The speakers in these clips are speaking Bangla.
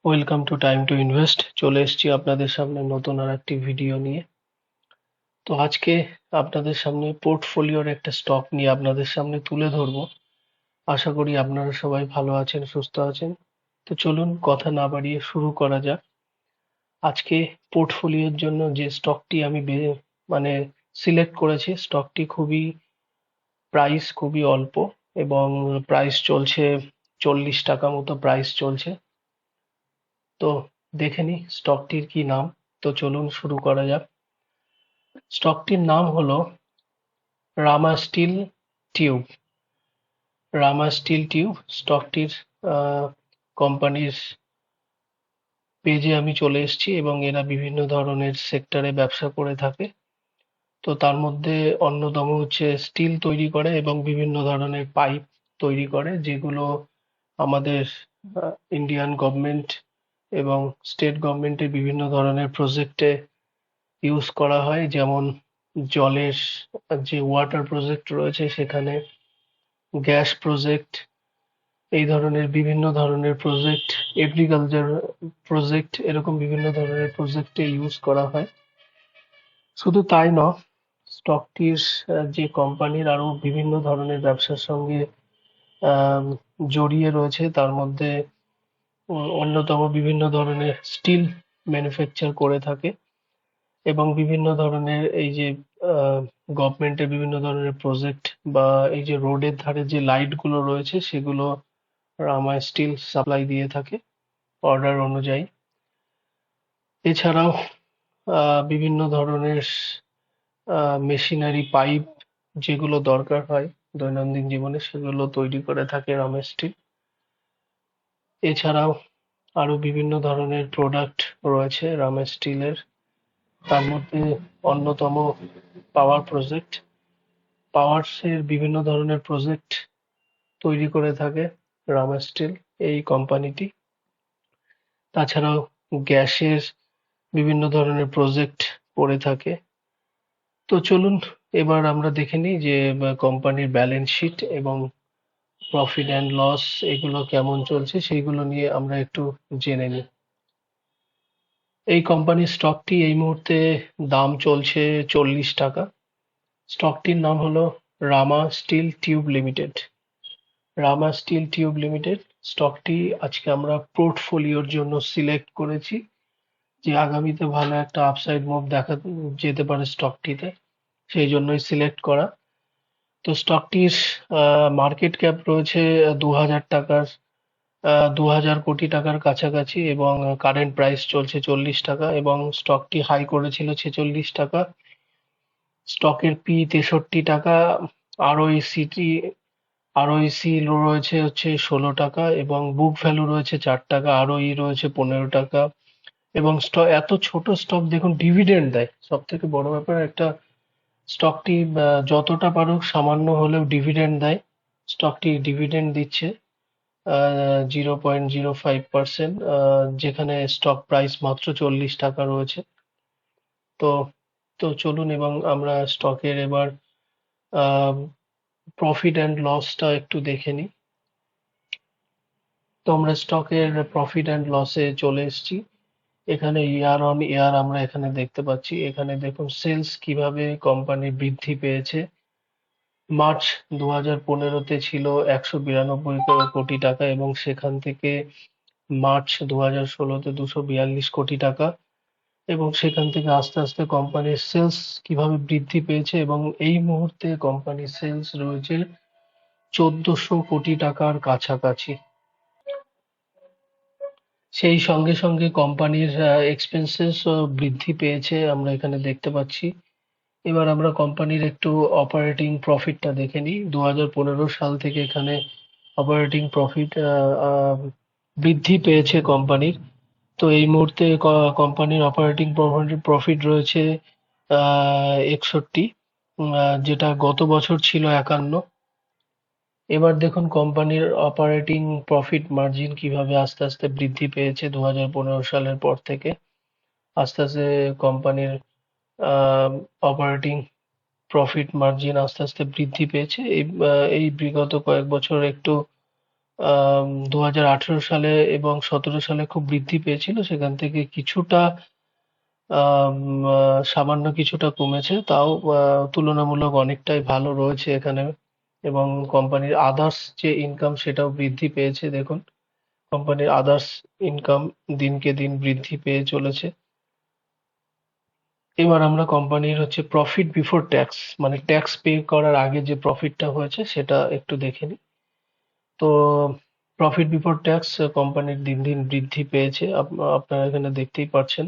Welcome to time to invest. চলে এসেছি আপনাদের সামনে নতুন আর একটি ভিডিও নিয়ে। তো আজকে আপনাদের সামনে পোর্টফোলিওর একটা স্টক নিয়ে আপনাদের সামনে তুলে ধরবো। আশা করি আপনারা সবাই ভালো আছেন, সুস্থ আছেন। তো চলুন কথা না বাড়িয়ে শুরু করা যাক। আজকে পোর্টফোলিওর জন্য যে স্টকটি আমি মানে সিলেক্ট করেছি, স্টকটি প্রাইস খুবই অল্প এবং প্রাইস চলছে 40 টাকা মতো প্রাইস চলছে। তো দেখে নিই স্টকটির কি নাম। তো চলুন শুরু করা যাক। স্টকটির নাম হলো রামা স্টিল টিউব। রামা স্টিল টিউব স্টকটির কোম্পানির পেজে আমি চলে এসেছি এবং এরা বিভিন্ন ধরনের সেক্টরে ব্যবসা করে থাকে। তো তার মধ্যে অন্যতম হচ্ছে স্টিল তৈরি করে এবং বিভিন্ন ধরনের পাইপ তৈরি করে, যেগুলো আমাদের ইন্ডিয়ান গভর্নমেন্ট এবং স্টেট গভর্নমেন্টের বিভিন্ন ধরনের প্রজেক্টে ইউজ করা হয়। যেমন জলের যে ওয়াটার প্রজেক্ট রয়েছে সেখানে, গ্যাস প্রজেক্ট, এই ধরনের বিভিন্ন ধরনের প্রজেক্ট, এগ্রিকালচার প্রজেক্ট, এরকম বিভিন্ন ধরনের প্রজেক্টে ইউজ করা হয়। শুধু তাই নয়, স্টকটির যে কোম্পানির আরো বিভিন্ন ধরনের ব্যবসার সঙ্গে আম, জড়িয়ে রয়েছে, তার মধ্যে অন্যতম বিভিন্ন ধরনের স্টিল ম্যানুফ্যাকচার করে থাকে এবং বিভিন্ন ধরনের এই যে গভর্নমেন্টের বিভিন্ন ধরনের প্রজেক্ট বা এই যে রোডের ধারে যে লাইট গুলো রয়েছে সেগুলো রামা স্টিল সাপ্লাই দিয়ে থাকে অর্ডার অনুযায়ী। এছাড়াও বিভিন্ন ধরনের মেশিনারি পাইপ যেগুলো দরকার হয় দৈনন্দিন জীবনে, সেগুলো তৈরি করে থাকে রামা স্টিল। এছাড়াও আরো বিভিন্ন ধরনের প্রোডাক্ট রয়েছে রামা স্টিলের। তার মধ্যে অন্যতম পাওয়ার প্রজেক্ট। পাওয়ারসের বিভিন্ন ধরনের প্রজেক্ট তৈরি করে থাকে রামা স্টিল, এই কোম্পানিটি। তাছাড়াও গ্যাসের বিভিন্ন ধরনের প্রজেক্ট করে থাকে। তো চলুন এবার আমরা দেখে নিই যে কোম্পানির ব্যালেন্স শিট এবং প্রফিট অ্যান্ড লস এগুলো কেমন চলছে, সেইগুলো নিয়ে আমরা একটু জেনে নিই। এই কোম্পানির স্টকটি এই মুহূর্তে দাম চলছে 40 টাকা। স্টকটির নাম হলো রামা স্টিল টিউব লিমিটেড। রামা স্টিল টিউব লিমিটেড স্টকটি আজকে আমরা পোর্টফোলিওর জন্য সিলেক্ট করেছি, যে আগামীতে ভালো একটা আপসাইড মুভ দেখা যেতে পারে স্টকটিতে, সেই জন্যই সিলেক্ট করা। তো স্টকটির মার্কেট ক্যাপ রয়েছে 2000 টাকার, 2000 কোটি টাকার কাছাকাছি এবং কারেন্ট প্রাইস চলছে 40 টাকা এবং স্টকটি হাই করেছিল 46 টাকা। স্টকের পি 63 টাকা, আরওইসিটি আরওইসি রয়েছে হচ্ছে 16 টাকা এবং বুক ভ্যালু রয়েছে 4 টাকা, আরওই রয়েছে 15 টাকা। এবং এত ছোট স্টক, দেখুন ডিভিডেন্ড দেয়, সব থেকে বড় ব্যাপার। একটা স্টকটি যতটা পারুক সামান্য হলেও ডিভিডেন্ড দেয়। স্টকটি ডিভিডেন্ড দিচ্ছে 0.05%, যেখানে স্টক প্রাইস মাত্র 40 টাকা রয়েছে। তো তো চলুন এবং আমরা স্টকের এবার প্রফিট অ্যান্ড লসটা একটু দেখে নিই। তো আমরা স্টকের প্রফিট অ্যান্ড লসে চলে এসেছি। এখানে ইয়ার অন ইয়ার আমরা এখানে দেখতে পাচ্ছি। এখানে দেখুন সেলস কিভাবে কোম্পানি বৃদ্ধি পেয়েছে। মার্চ 2015-তে ছিল 192 কোটি টাকা এবং সেখান থেকে মার্চ 2016-তে 242 কোটি টাকা এবং সেখান থেকে আস্তে আস্তে কোম্পানির সেলস কিভাবে বৃদ্ধি পেয়েছে এবং এই মুহূর্তে কোম্পানির সেলস রয়েছে 1400 কোটি টাকার কাছাকাছি। সেই সঙ্গে সঙ্গে কোম্পানির এক্সপেন্সেসও বৃদ্ধি পেয়েছে, আমরা এখানে দেখতে পাচ্ছি। এবার আমরা কোম্পানির একটু অপারেটিং প্রফিটটা দেখে নিই। 2015 সাল থেকে এখানে অপারেটিং প্রফিট বৃদ্ধি পেয়েছে কোম্পানির। তো এই মুহূর্তে কোম্পানির অপারেটিং প্রফিট রয়েছে 61, যেটা গত বছর ছিল 51। এবার দেখুন কোম্পানির অপারেটিং প্রফিট মার্জিন কিভাবে আস্তে আস্তে বৃদ্ধি পেয়েছে 2015 সালের পর থেকে। আস্তে আস্তে কোম্পানির অপারেটিং প্রফিট মার্জিন আস্তে আস্তে বৃদ্ধি পেয়েছে। এই বিগত কয়েক বছর একটু 2018 সালে এবং 17 সালে খুব বৃদ্ধি পেয়েছিল, সেখান থেকে কিছুটা আম সামান্য কিছুটা কমেছে, তাও তুলনামূলক অনেকটাই ভালো রয়েছে এখানে। এবং কোম্পানির আদার্স যে ইনকাম সেটাও বৃদ্ধি পেয়েছে, দেখুন কোম্পানির আদার্স ইনকাম দিনকে দিন বৃদ্ধি পেয়ে চলেছে। এবার আমরা কোম্পানির প্রফিট বিফোর ট্যাক্স, মানে ট্যাক্স পে করার আগে যে প্রফিটটা হয়েছে সেটা একটু দেখে নিই। তো প্রফিট বিফোর ট্যাক্স কোম্পানির দিন দিন বৃদ্ধি পেয়েছে, আপনারা এখানে দেখতেই পাচ্ছেন।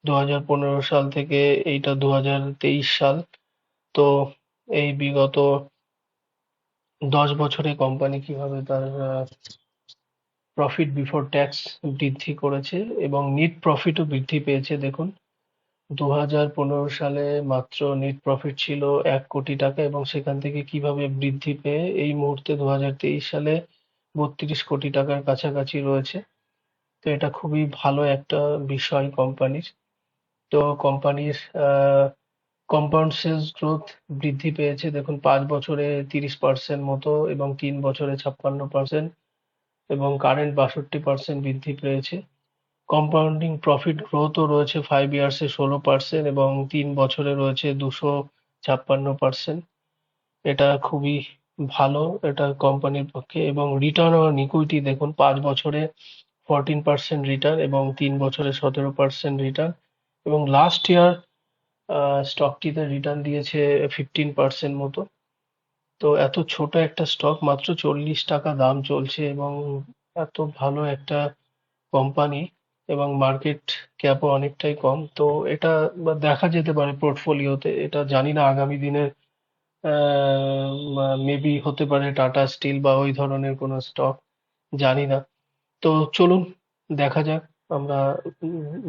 2015 সাল থেকে এইটা 2023 সাল। তো এই বিগত 10 বছরে কোম্পানি কিভাবে তার প্রফিট বিফোর ট্যাক্স বৃদ্ধি করেছে এবং নেট প্রফিটও বৃদ্ধি পেয়েছে, দেখুন। 2015 সালে মাত্র নেট প্রফিট ছিল 1 কোটি টাকা, এবং সেখান থেকে কিভাবে বৃদ্ধি পেয়ে এই মুহূর্তে 2023 সালে 32 কোটি টাকার কাছাকাছি রয়েছে। তো এটা খুবই ভালো একটা বিষয় কোম্পানির। তো কোম্পানির কম্পাউন্ড সেলস গ্রোথ বৃদ্ধি পেয়েছে, দেখুন 5 বছরে 30% মতো এবং 3 বছরে 56%, এবং কারেন্ট 62% বৃদ্ধি পেয়েছে। কম্পাউন্ডিং প্রফিট গ্রোথও রয়েছে 5 ইয়ার্সে 16%, এবং 3 বছরে রয়েছে 256%। এটা খুবই ভালো, এটা কোম্পানির পক্ষে। এবং রিটার্ন অন ইকুইটি দেখুন, 5 বছরে 14% রিটার্ন এবং 3 বছরে 17% রিটার্ন, এবং লাস্ট ইয়ার স্টকটিতে রিটার্ন দিয়েছে 15% মতো। তো এত ছোট একটা স্টক, মাত্র 40 টাকা দাম চলছে, এবং এত ভালো একটা কোম্পানি, এবং মার্কেট ক্যাপও অনেকটাই কম। তো এটা দেখা যেতে পারে পোর্টফোলিওতে, এটা জানি না আগামী দিনে মেবি হতে পারে টাটা স্টিল বা ওই ধরনের কোনো স্টক, জানি না। তো চলুন দেখা যাক, আমরা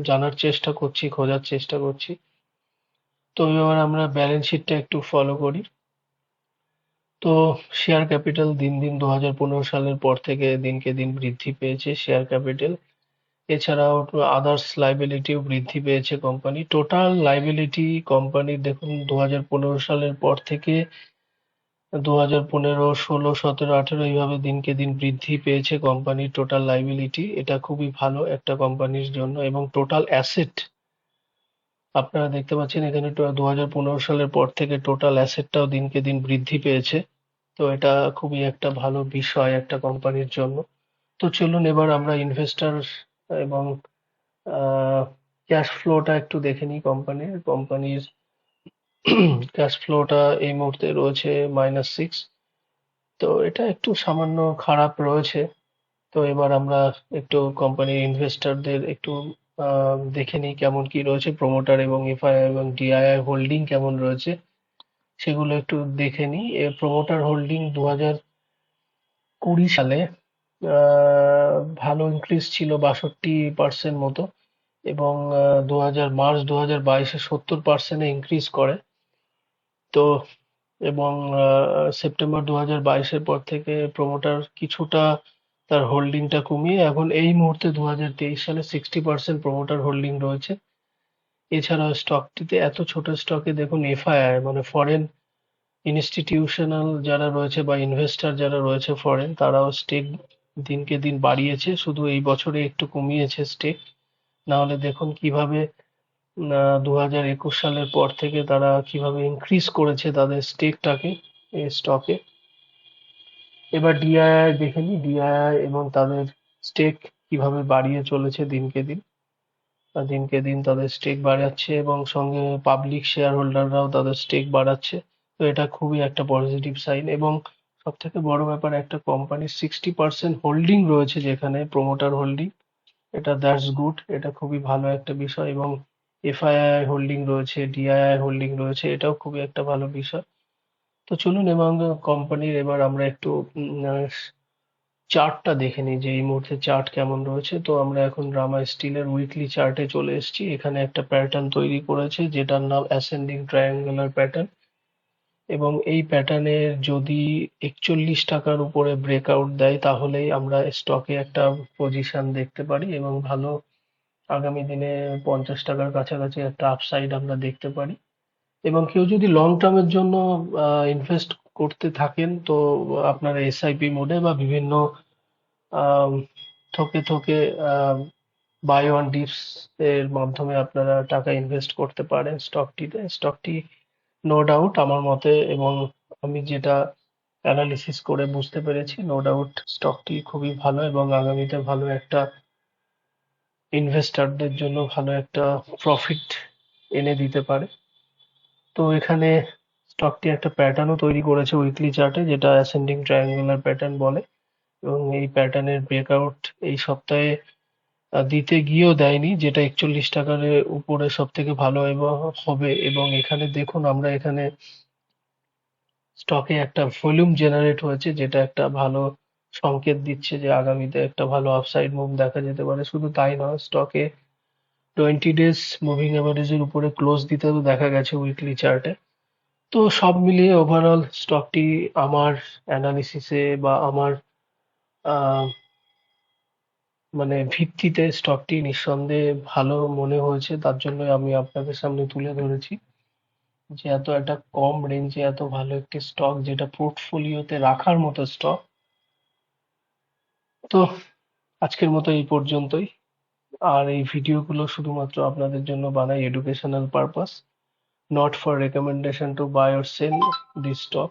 জানার চেষ্টা করছি, খোঁজার চেষ্টা করছি। তো এবার আমরা ব্যালেন্স শিটটা একটু ফলো করি। তো শেয়ার ক্যাপিটাল দিন দিন 2015 সালের পর থেকে দিনকে দিন বৃদ্ধি পেয়েছে শেয়ার ক্যাপিটাল। এছাড়াও আদার্স লাইবিলিটিও বৃদ্ধি পেয়েছে কোম্পানি। টোটাল লাইবিলিটি কোম্পানির দেখুন 2015 সালের পর থেকে 2015, 16, 17, 18 এইভাবে দিনকে দিন বৃদ্ধি পেয়েছে কোম্পানির টোটাল লাইবিলিটি। এটা খুবই ভালো একটা কোম্পানির জন্য। এবং টোটাল অ্যাসেট আপনারা দেখতে পাচ্ছেন এখানে 2015 সালের পর থেকে টোটাল অ্যাসেটটাও দিনকে দিন বৃদ্ধি পেয়েছে। তো এটা খুবই একটা ভালো বিষয় একটা কোম্পানির জন্য। তো চলুন এবার আমরা ইনভেস্টর এবং ক্যাশ ফ্লোটা একটু দেখে নিই কোম্পানির। কোম্পানির ক্যাশ ফ্লোটা এই মুহূর্তে রয়েছে -6। তো এটা একটু সামান্য খারাপ রয়েছে। তো এবার আমরা একটু কোম্পানির ইনভেস্টরদের একটু দেখে নিই কেমন কি রয়েছে, প্রমোটার এবং এফআইআই এবং ডিআইআই হোল্ডিং কেমন রয়েছে সেগুলো একটু দেখে নিই। প্রমোটার হোল্ডিং 2020 সালে ভালো ইনক্রিজ ছিল 62% মতো, এবং মার্চ 2022-এ 70%-এ ইনক্রিজ করে। তো এবং সেপ্টেম্বর 2022-এর পর থেকে প্রমোটার কিছুটা তার হোল্ডিংটা কমিয়ে এখন এই মুহূর্তে 2023 সালে 60% প্রমোটার হোল্ডিং রয়েছে। এছাড়াও স্টকটিতে, এত ছোট স্টকে দেখুন এফআইআই মানে ফরেন ইনস্টিটিউশনাল যারা রয়েছে বা ইনভেস্টর যারা রয়েছে ফরেন, তারাও স্টেক দিনকে দিন বাড়িয়েছে, শুধু এই বছরে একটু কমিয়েছে স্টেক। না হলে দেখুন কিভাবে 2021 সালের পর থেকে তারা কিভাবে ইনক্রিজ করেছে তাদের স্টেকটাকে এই স্টকে। এবার ডিআইআই দেখে নিই, ডিআইআই এবং তাদের স্টেক কিভাবে বাড়িয়ে চলেছে দিনকে দিন। দিনকে দিন তাদের স্টেক বাড়াচ্ছে, এবং সঙ্গে পাবলিক শেয়ার হোল্ডাররাও তাদের স্টেক বাড়াচ্ছে। তো এটা খুবই একটা পজিটিভ সাইন। এবং সব থেকে বড় ব্যাপার, একটা কোম্পানির 60% হোল্ডিং রয়েছে যেখানে প্রমোটার হোল্ডিং, এটা দ্যাটস গুড, এটা খুবই ভালো একটা বিষয়। এবং এফআইআই হোল্ডিং রয়েছে, ডিআইআই হোল্ডিং রয়েছে, এটাও খুবই একটা ভালো বিষয়। তো চলুন এবং কোম্পানির এবার আমরা একটু চার্টটা দেখে নিই যে এই মুহূর্তে চার্ট কেমন রয়েছে। তো আমরা এখন রামা স্টিলের উইকলি চার্টে চলে এসেছি। এখানে একটা প্যাটার্ন তৈরি করেছে যেটার নাম অ্যাসেন্ডিং ট্রায়াঙ্গুলার প্যাটার্ন, এবং এই প্যাটার্নের যদি 41 টাকার উপরে ব্রেকআউট দেয় তাহলেই আমরা স্টকে একটা পজিশন দেখতে পারি, এবং ভালো আগামী দিনে 50 টাকার কাছাকাছি একটা আপসাইড আমরা দেখতে পারি। এবং কেউ যদি লং টার্মের জন্য ইনভেস্ট করতে থাকেন, তো আপনারা এসআইপি মোডে বা বিভিন্ন আম, থোকে থোকে বাই অন ডিপস এর মাধ্যমে আপনারা টাকা ইনভেস্ট করতে পারেন স্টকটিতে। স্টকটি নো ডাউট আমার মতে, এবং আমি যেটা অ্যানালিসিস করে বুঝতে পেরেছি, নো ডাউট স্টকটি খুবই ভালো এবং আগামীতে ভালো একটা ইনভেস্টরদের জন্য ভালো একটা প্রফিট এনে দিতে পারে। তো এখানে স্টকটি একটা প্যাটার্নও তৈরি করেছে উইকলি চার্টে, যেটা অ্যাসেন্ডিং ট্রায়াঙ্গুলার প্যাটার্ন বলে, এবং এই প্যাটার্নের ব্রেকআউট এই সপ্তাহে দিতে গিয়েও দেয়নি, যেটা 41 টাকার উপরে সব থেকে ভালো এবং হবে। এবং এখানে দেখুন, আমরা এখানে স্টকে একটা ভলিউম জেনারেট হয়েছে, যেটা একটা ভালো সংকেত দিচ্ছে যে আগামীতে একটা ভালো আপসাইড মুভ দেখা যেতে পারে। শুধু তাই নয়, স্টকে 20 ডেজ মুভিং অ্যাভারেজের উপরে ক্লোজ দিতেও দেখা গেছে উইকলি চার্টে। তো সব মিলিয়ে ওভারঅল স্টকটি আমার অ্যানালিসিসে বা আমার আহ, মানে ভিত্তিতে স্টকটি নিঃসন্দেহে ভালো মনে হয়েছে। তার জন্য আমি আপনাদের সামনে তুলে ধরেছি যে এত একটা কম রেঞ্জে এত ভালো একটি স্টক, যেটা পোর্টফোলিওতে রাখার মতো স্টক। তো আজকের মতো এই পর্যন্তই। আর এই ভিডিওগুলো শুধুমাত্র আপনাদের জন্য বানাই educational purpose, not for recommendation to buy or sell this stock.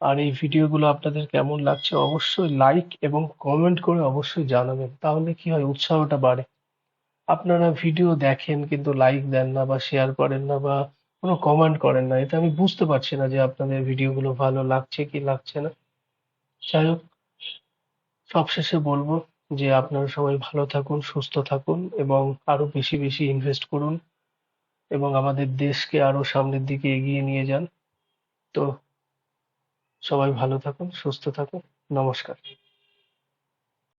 আর এই ভিডিওগুলো আপনাদের কেমন লাগছে অবশ্যই লাইক এবং কমেন্ট করে অবশ্যই জানাবেন, তাহলে কি হয়, উৎসাহটা বাড়ে। আপনারা ভিডিও দেখেন কিন্তু লাইক দেন না বা শেয়ার করেন না বা কোনো কমেন্ট করেন না, এতে আমি বুঝতে পারছি না যে আপনাদের ভিডিওগুলো ভালো লাগছে কি লাগছে না। যাই হোক, সবশেষে বলবো যে আপনারা সবাই ভালো থাকুন, সুস্থ থাকুন এবং আরো বেশি বেশি ইনভেস্ট করুন এবং আমাদের দেশকে আরো সামনের দিকে এগিয়ে নিয়ে যান। তো সবাই ভালো থাকুন, সুস্থ থাকুন। নমস্কার।